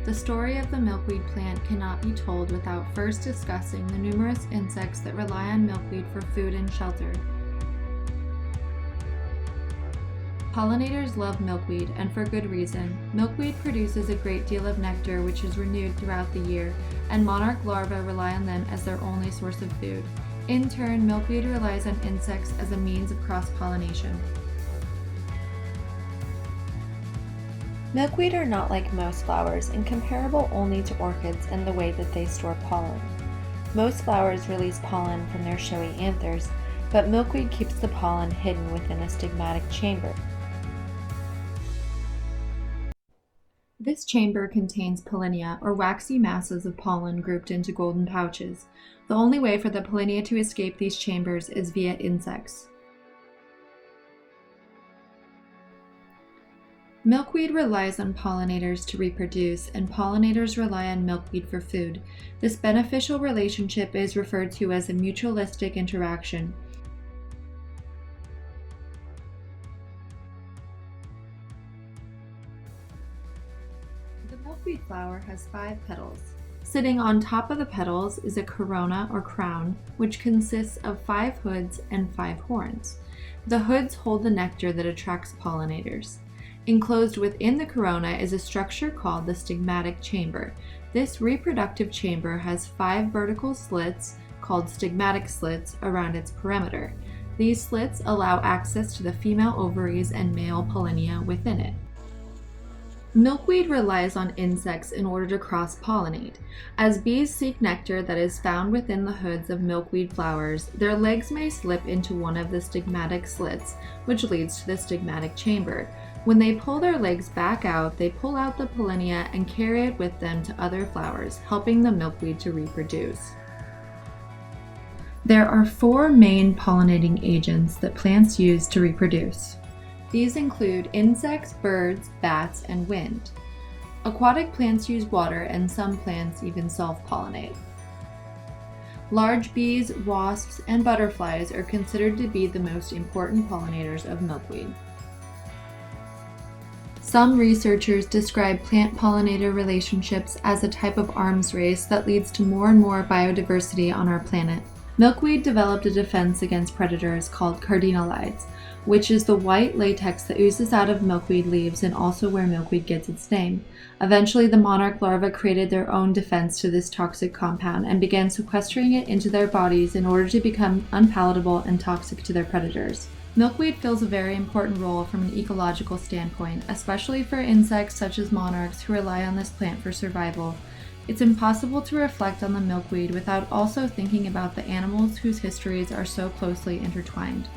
The story of the milkweed plant cannot be told without first discussing the numerous insects that rely on milkweed for food and shelter. Pollinators love milkweed, and for good reason. Milkweed produces a great deal of nectar which is renewed throughout the year, and monarch larvae rely on them as their only source of food. In turn, milkweed relies on insects as a means of cross-pollination. Milkweed are not like most flowers and comparable only to orchids in the way that they store pollen. Most flowers release pollen from their showy anthers, but milkweed keeps the pollen hidden within a stigmatic chamber. This chamber contains pollinia, or waxy masses of pollen grouped into golden pouches. The only way for the pollinia to escape these chambers is via insects. Milkweed relies on pollinators to reproduce, and pollinators rely on milkweed for food. This beneficial relationship is referred to as a mutualistic interaction. The milkweed flower has 5 petals. Sitting on top of the petals is a corona or crown, which consists of 5 hoods and 5 horns. The hoods hold the nectar that attracts pollinators. Enclosed within the corona is a structure called the stigmatic chamber. This reproductive chamber has 5 vertical slits, called stigmatic slits, around its perimeter. These slits allow access to the female ovaries and male pollinia within it. Milkweed relies on insects in order to cross-pollinate. As bees seek nectar that is found within the hoods of milkweed flowers, their legs may slip into one of the stigmatic slits, which leads to the stigmatic chamber. When they pull their legs back out, they pull out the pollinia and carry it with them to other flowers, helping the milkweed to reproduce. There are 4 main pollinating agents that plants use to reproduce. These include insects, birds, bats, and wind. Aquatic plants use water, and some plants even self-pollinate. Large bees, wasps, and butterflies are considered to be the most important pollinators of milkweed. Some researchers describe plant-pollinator relationships as a type of arms race that leads to more and more biodiversity on our planet. Milkweed developed a defense against predators called cardinalides, which is the white latex that oozes out of milkweed leaves and also where milkweed gets its name. Eventually, the monarch larvae created their own defense to this toxic compound and began sequestering it into their bodies in order to become unpalatable and toxic to their predators. Milkweed fills a very important role from an ecological standpoint, especially for insects such as monarchs who rely on this plant for survival. It's impossible to reflect on the milkweed without also thinking about the animals whose histories are so closely intertwined.